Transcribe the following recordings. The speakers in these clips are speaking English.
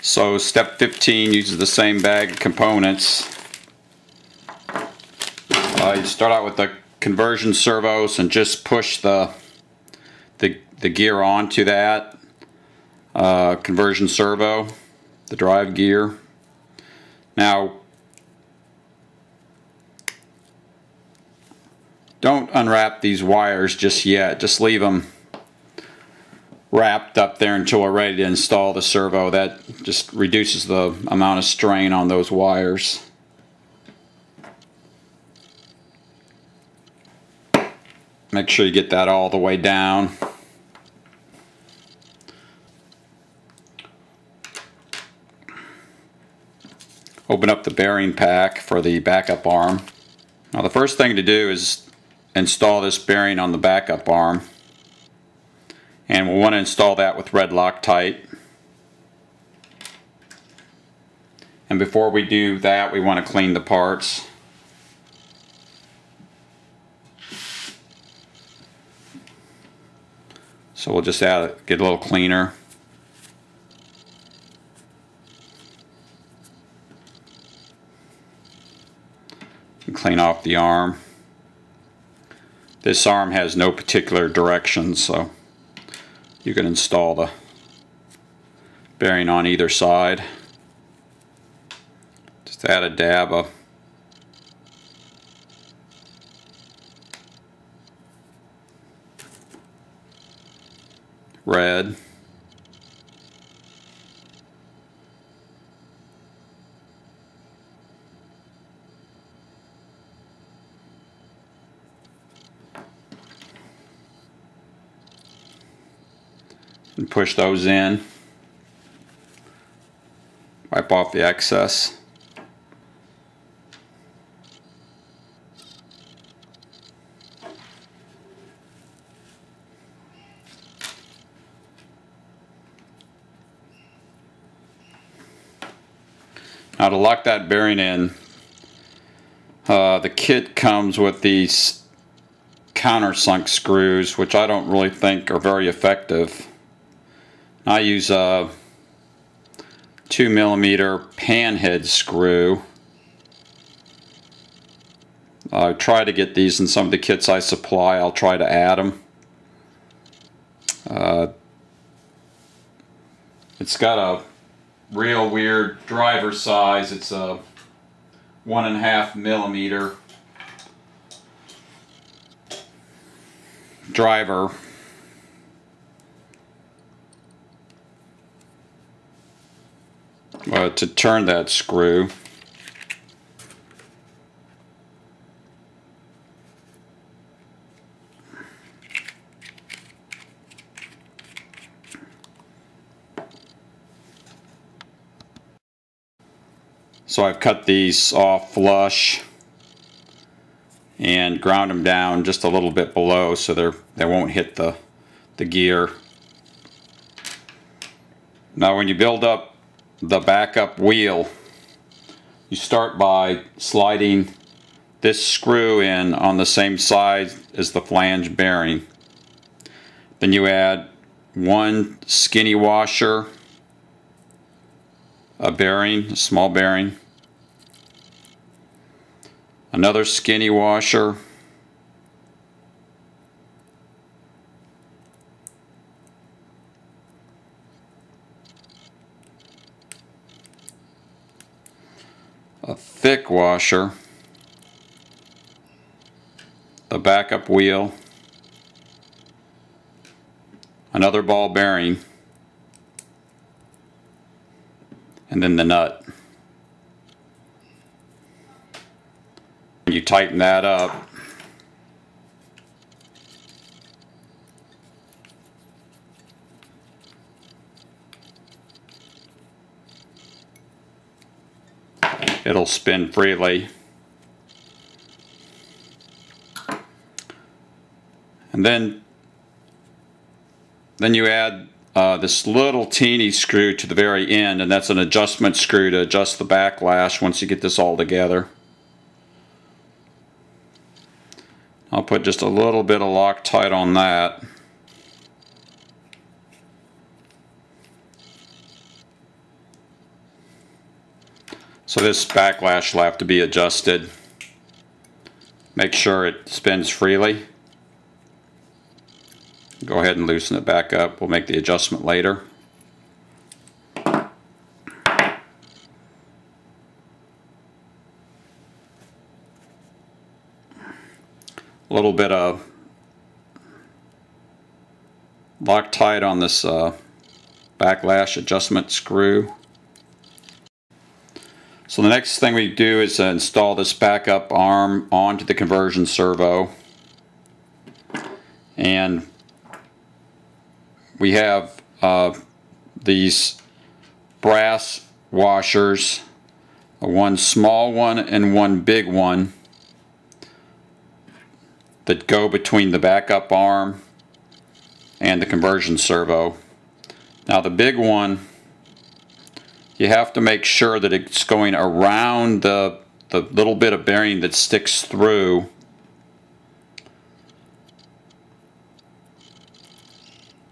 So step 15 uses the same bag of components. You start out with the conversion servos and just push the gear onto that conversion servo, the drive gear. Now, don't unwrap these wires just yet. Just leave them wrapped up there until we're ready to install the servo. That just reduces the amount of strain on those wires. Make sure you get that all the way down. Open up the bearing pack for the backup arm. Now the first thing to do is install this bearing on the backup arm. And we'll want to install that with red Loctite. And before we do that, we want to clean the parts. So we'll just get a little cleaner. And clean off the arm. This arm has no particular direction, so you can install the bearing on either side. Just add a dab of red. And push those in. Wipe off the excess. Now to lock that bearing in, the kit comes with these countersunk screws, which I don't really think are very effective. I use a 2mm panhead screw. I try to get these in some of the kits I supply. I'll try to add them. It's got a real weird driver size. It's a 1.5mm driver. To turn that screw, so I've cut these off flush and ground them down just a little bit below so they won't hit the gear. Now when you build up the backup wheel, you start by sliding this screw in on the same side as the flange bearing. Then you add one skinny washer, a bearing, a small bearing, another skinny washer, a thick washer, the backup wheel, another ball bearing, and then the nut. You tighten that up. It'll spin freely. And then you add this little teeny screw to the very end, and that's an adjustment screw to adjust the backlash once you get this all together. I'll put just a little bit of Loctite on that. So this backlash will have to be adjusted. Make sure it spins freely. Go ahead and loosen it back up. We'll make the adjustment later. A little bit of Loctite on this backlash adjustment screw. So the next thing we do is install this backup arm onto the conversion servo, and we have these brass washers, one small one and one big one, that go between the backup arm and the conversion servo. Now the big one, you have to make sure that it's going around the little bit of bearing that sticks through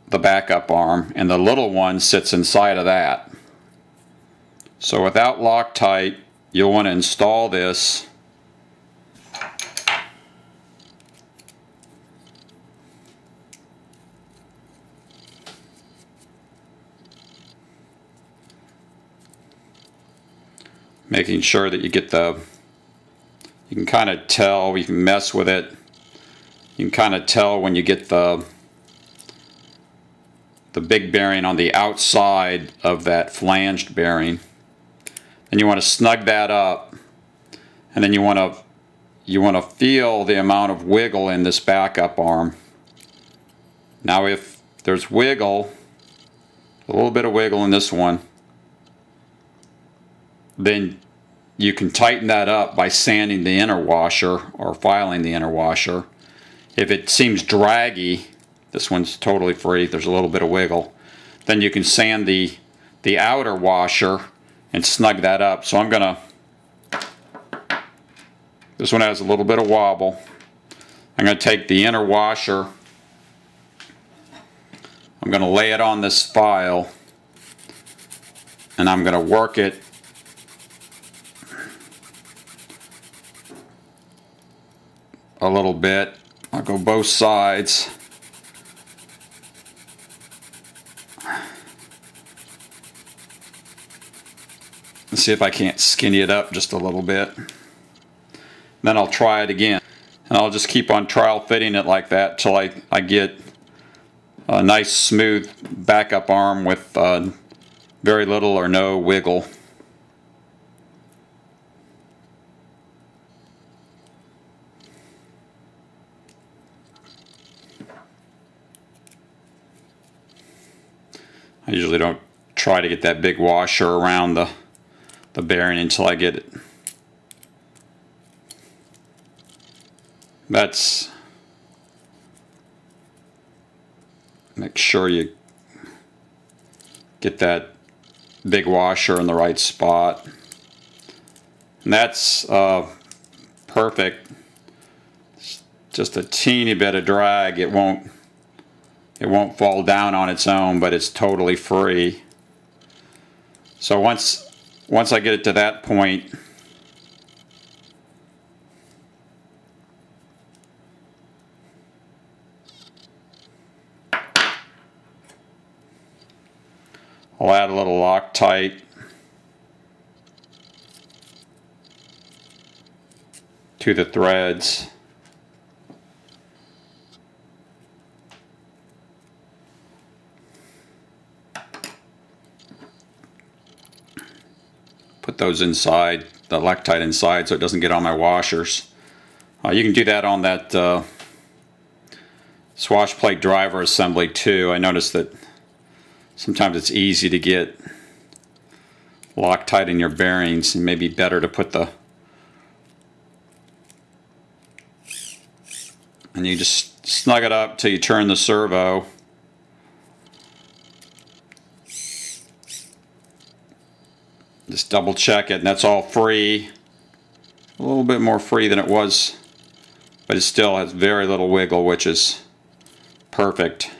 the backup arm, and the little one sits inside of that. So without Loctite, you'll want to install this making sure that you get you can kind of tell, you can mess with it, you can kind of tell when you get the big bearing on the outside of that flanged bearing. And you want to snug that up, and then you want to feel the amount of wiggle in this backup arm. Now if there's wiggle, a little bit of wiggle in this one, then you can tighten that up by sanding the inner washer or filing the inner washer. If it seems draggy, this one's totally free, there's a little bit of wiggle, then you can sand the outer washer and snug that up. So I'm gonna, this one has a little bit of wobble. I'm gonna take the inner washer, I'm gonna lay it on this file, and I'm gonna work it a little bit. I'll go both sides. Let's see if I can't skinny it up just a little bit. Then I'll try it again. And I'll just keep on trial fitting it like that till I get a nice smooth backup arm with very little or no wiggle. I usually don't try to get that big washer around the bearing until I get it. That's, make sure you get that big washer in the right spot. And that's perfect. Just a teeny bit of drag, it won't fall down on its own, but it's totally free. So once I get it to that point, I'll add a little Loctite to the threads. Put those inside, the Loctite inside, so it doesn't get on my washers. You can do that on that swash plate driver assembly too. I noticed that sometimes it's easy to get Loctite in your bearings, and maybe better to put and you just snug it up till you turn the servo. Just double check it, and that's all free. A little bit more free than it was, but it still has very little wiggle, which is perfect.